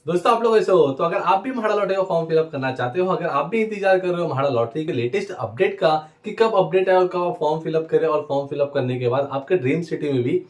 दोस्तों आप लोग ऐसे हो तो अगर आप भी महाड़ा लॉटरी का फॉर्म फिलअप करना चाहते हो, अगर आप भी इंतजार कर रहे हो महाड़ा लॉटरी के लेटेस्ट अपडेट का कि कब अपडेट आए और कब आप फॉर्म फिलअप करें और फॉर्म फिलअप करने के बाद आपके ड्रीम सिटी में भी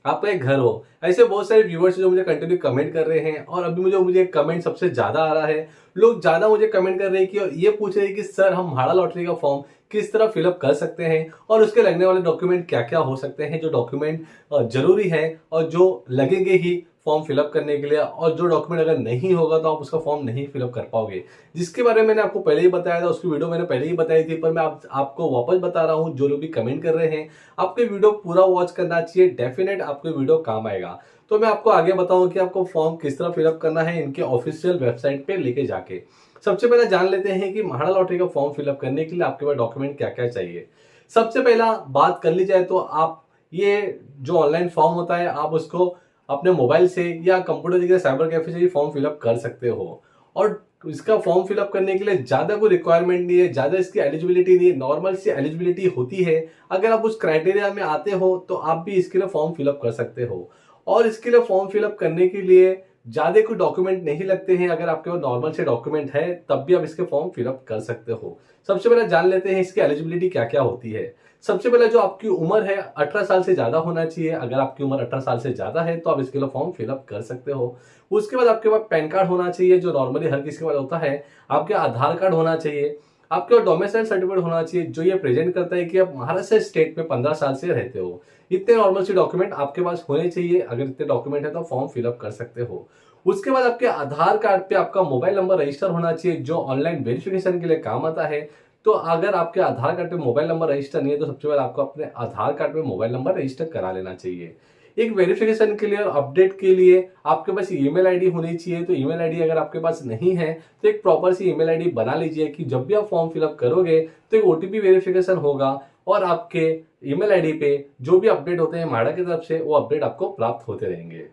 आपका एक घर हो, ऐसे बहुत सारे व्यूवर्स जो मुझे कंटिन्यू कमेंट कर रहे हैं। और अभी मुझे कमेंट सबसे ज्यादा आ रहा है, लोग ज्यादा मुझे कमेंट कर रहे हैं कि और ये पूछ रहे हैं कि सर हम महाड़ा लॉटरी का फॉर्म किस तरह फिलअप कर सकते हैं और उसके लगने वाले डॉक्यूमेंट क्या क्या हो सकते हैं, जो डॉक्यूमेंट जरूरी है और जो लगेंगे ही फॉर्म फिलअप करने के लिए, और जो डॉक्यूमेंट अगर नहीं होगा तो आप उसका फॉर्म नहीं फिलअप कर पाओगे। जिसके बारे में मैंने आपको पहले ही बताया था, उसकी वीडियो मैंने पहले ही बताई थी, पर मैं आपको वापस बता रहा हूं। जो लोग भी कमेंट कर रहे हैं, आपको वीडियो पूरा वॉच करना चाहिए, डेफिनेट आपको वीडियो काम आएगा। तो मैं आपको आगे बताऊं कि आपको फॉर्म किस तरह फिलअप करना है इनके ऑफिशियल वेबसाइट पे लेके जाके। सबसे पहले जान लेते हैं कि महाड़ा लॉटरी का फॉर्म फिलअप करने के लिए आपके पास डॉक्यूमेंट क्या क्या चाहिए। सबसे पहला बात कर ली जाए तो आप ये जो ऑनलाइन फॉर्म होता है आप उसको अपने मोबाइल से या कंप्यूटर के साइबर कैफे से ही फॉर्म फिलअप कर सकते हो। और इसका फॉर्म फिलअप करने के लिए ज्यादा कोई रिक्वायरमेंट नहीं है, ज्यादा इसकी एलिजिबिलिटी नहीं है, नॉर्मल सी एलिजिबिलिटी होती है। अगर आप उस क्राइटेरिया में आते हो तो आप भी इसके लिए फॉर्म फिलअप कर सकते हो। और इसके लिए फॉर्म फिलअप करने के लिए ज्यादा कोई डॉक्यूमेंट नहीं लगते हैं। अगर आपके पास नॉर्मल से डॉक्यूमेंट है तब भी आप इसके फॉर्म फिलअप कर सकते हो। सबसे पहले जान लेते हैं इसकी एलिजिबिलिटी क्या क्या होती है। सबसे पहले जो आपकी उम्र है 18 साल से ज्यादा होना चाहिए। अगर आपकी उम्र 18 साल से ज्यादा है तो आप इसके लिए फॉर्म फिलअप कर सकते हो। उसके बाद आपके पास पैन कार्ड होना चाहिए, जो नॉर्मली हर किसी के पास होता है। आपके आधार कार्ड होना चाहिए। आपके पास डोमिसाइल सर्टिफिकेट होना चाहिए, जो ये प्रेजेंट करता है कि आप महाराष्ट्र स्टेट में 15 साल से रहते हो। इतने नॉर्मल सी डॉक्यूमेंट आपके पास होने चाहिए। अगर इतने डॉक्यूमेंट है तो फॉर्म फिलअप कर सकते हो। उसके बाद आपके आधार कार्ड पे आपका मोबाइल नंबर रजिस्टर होना चाहिए, जो ऑनलाइन वेरिफिकेशन के लिए काम आता है। तो अगर आपके आधार कार्ड पे मोबाइल नंबर रजिस्टर नहीं है तो सबसे पहले आपको अपने आधार कार्ड पे मोबाइल नंबर रजिस्टर करा लेना चाहिए। एक वेरिफिकेशन के लिए और अपडेट के लिए आपके पास ईमेल आईडी होनी चाहिए। तो ईमेल आईडी अगर आपके पास नहीं है तो एक प्रॉपर सी ईमेल आईडी बना लीजिए कि जब भी आप फॉर्म फिलअप करोगे तो एक ओटीपी वेरिफिकेशन होगा और आपके ईमेल आईडी पे जो भी अपडेट होते हैं म्हाडा की तरफ से वो अपडेट आपको प्राप्त होते रहेंगे।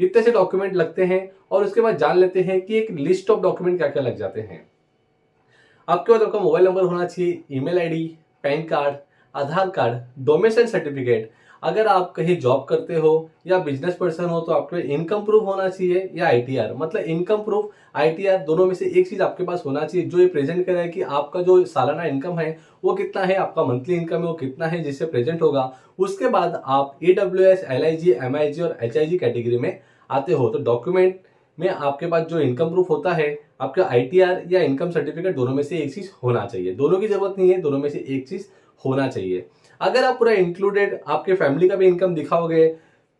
इतने से डॉक्यूमेंट लगते हैं। और उसके बाद जान लेते हैं कि एक लिस्ट ऑफ डॉक्यूमेंट क्या क्या लग जाते हैं। आपके पास आपका मोबाइल नंबर होना चाहिए, ईमेल आईडी, पैन कार्ड, आधार कार्ड, डोमिसाइल सर्टिफिकेट। अगर आप कहीं जॉब करते हो या बिजनेस पर्सन हो तो आपके इनकम प्रूफ होना चाहिए या आईटीआर, मतलब इनकम प्रूफ आईटीआर दोनों में से एक चीज आपके पास होना चाहिए, जो ये प्रेजेंट करे कि आपका जो सालाना इनकम है वो कितना है, आपका मंथली इनकम है वो कितना है, जिससे प्रेजेंट होगा। उसके बाद आप ईडब्ल्यूएस, एलआईजी, एमआईजी और एचआईजी कैटेगरी में आते हो तो डॉक्यूमेंट में आपके पास जो इनकम प्रूफ होता है, आपका आईटीआर या इनकम सर्टिफिकेट, दोनों में से एक चीज होना चाहिए। दोनों की जरूरत नहीं है, दोनों में से एक चीज होना चाहिए। अगर आप पूरा इंक्लूडेड आपके फैमिली का भी इनकम दिखाओगे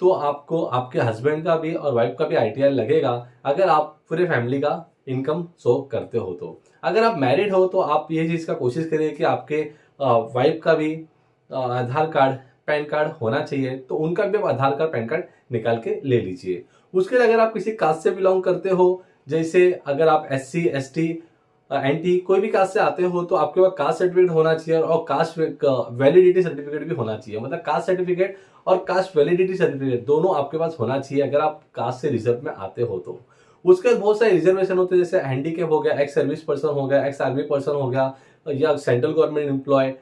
तो आपको आपके हस्बैंड का भी और वाइफ का भी आईटीआर लगेगा, अगर आप पूरे फैमिली का इनकम शो करते हो तो। अगर आप मैरिड हो तो आप ये चीज का कोशिश करिए कि आपके वाइफ का भी आधार कार्ड, पैन कार्ड होना चाहिए, तो उनका भी आप आधार कार्ड, पैन कार्ड निकाल के ले लीजिए। उसके लिए अगर आप किसी कास्ट से बिलोंग करते हो, जैसे अगर आप एससी, एसटी, एनटी कोई भी कास्ट से आते हो तो आपके पास कास्ट सर्टिफिकेट होना चाहिए और कास्ट वैलिडिटी सर्टिफिकेट भी होना चाहिए। मतलब कास्ट सर्टिफिकेट और कास्ट वैलिडिटी सर्टिफिकेट दोनों आपके पास होना चाहिए अगर आप कास्ट से रिजर्व में आते हो तो। उसके बाद बहुत सारे रिजर्वेशन होते हैं, जैसे हैंडीकैप हो गया, एक्स सर्विस पर्सन हो गया, एक्स आर्मी पर्सन हो गया, या central government employee,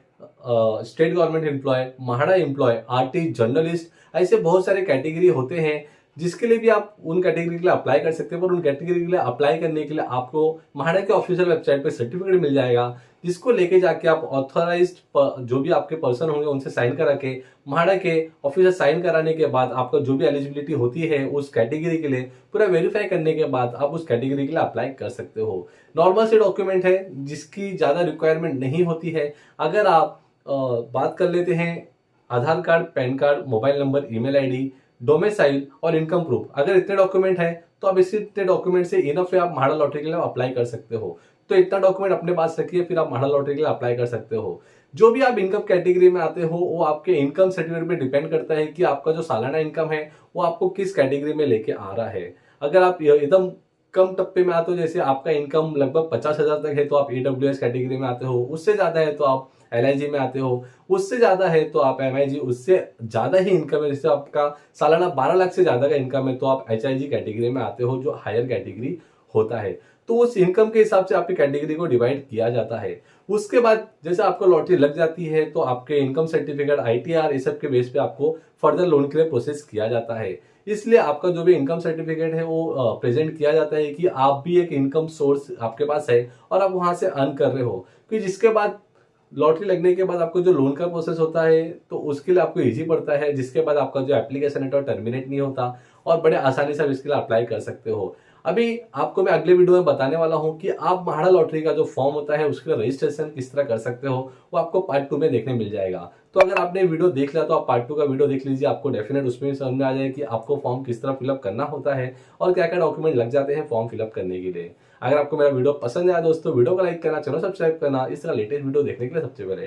state government employee, MHADA employee, artist, journalist, ऐसे बहुत सारे कैटेगरी होते हैं जिसके लिए भी आप उन कैटेगरी के लिए अप्लाई कर सकते हो। और उन कैटेगरी के लिए अप्लाई करने के लिए आपको महाड़ा के ऑफिशियल वेबसाइट पे सर्टिफिकेट मिल जाएगा, जिसको लेके जाके आप ऑथराइज्ड जो भी आपके पर्सन होंगे उनसे साइन करा के, महाड़ा के ऑफिस से साइन कराने के बाद आपका जो भी एलिजिबिलिटी होती है उस कैटेगरी के लिए पूरा वेरीफाई करने के बाद आप उस कैटेगरी के लिए अप्लाई कर सकते हो। नॉर्मल से डॉक्यूमेंट है जिसकी ज्यादा रिक्वायरमेंट नहीं होती है। अगर आप बात कर लेते हैं Aadhaar card, PAN card, mobile number, email ID, domicile और इनकम प्रूफ, अगर इतने डॉक्यूमेंट है तो आप इतने डॉक्यूमेंट से इनफ है, आप महाड़ा लॉटरी के लिए अप्लाई कर सकते हो। तो इतना डॉक्यूमेंट अपने पास रखिए, फिर आप महाड़ा लॉटरी के लिए अप्लाई कर सकते हो। जो भी आप इनकम कैटेगरी में आते हो वो आपके इनकम सर्टिफिकेट पे डिपेंड करता है कि आपका जो सालाना इनकम है वो आपको किस कैटेगरी में लेके आ रहा है। अगर आप एकदम कम टप्पे में आते हो, जैसे आपका इनकम लगभग 50,000 तक है तो आप ईडब्ल्यूएस कैटेगरी में आते हो, उससे ज्यादा है तो आप एलआईजी में आते हो, उससे ज्यादा है तो आप एमआईजी, उससे ज्यादा ही इनकम है जैसे आपका सालाना 12 लाख से ज्यादा का इनकम है तो आप एचआईजी कैटेगरी में आते हो, जो हायर कैटेगरी होता है। तो उस इनकम के हिसाब से आपकी कैटेगरी को डिवाइड किया जाता है। उसके बाद जैसे आपको लॉटरी लग जाती है तो आपके इनकम सर्टिफिकेट, आईटीआर, इस सब के बेस पे आपको फर्दर लोन के लिए प्रोसेस किया जाता है। इसलिए आपका जो भी इनकम सर्टिफिकेट है वो प्रेजेंट किया जाता है कि आप भी एक इनकम सोर्स आपके पास है और आप वहां से अर्न कर रहे हो। फिर जिसके बाद लॉटरी लगने के बाद आपको जो लोन का प्रोसेस होता है तो उसके लिए आपको इजी पड़ता है, जिसके बाद आपका जो एप्लीकेशन है तो टर्मिनेट नहीं होता और बड़े आसानी से आप इसके लिए अप्लाई कर सकते हो। अभी आपको मैं अगले वीडियो में बताने वाला हूं कि आप महाड़ा लॉटरी का जो फॉर्म होता है उसके लिए रजिस्ट्रेशन किस तरह कर सकते हो, वो आपको पार्ट 2 में देखने मिल जाएगा। तो अगर आपने वीडियो देख लिया तो आप पार्ट 2 का वीडियो देख लीजिए, आपको डेफिनेट उसमें समझ में आ जाए कि आपको फॉर्म किस तरह फिलअप करना होता है और क्या क्या डॉक्यूमेंट लग जाते हैं फॉर्म फिलअप करने के लिए। अगर आपको मेरा वीडियो पसंद आया दोस्तों, वीडियो को लाइक करना, चैनल सब्सक्राइब करना, इस तरह लेटेस्ट वीडियो देखने के लिए सबसे पहले।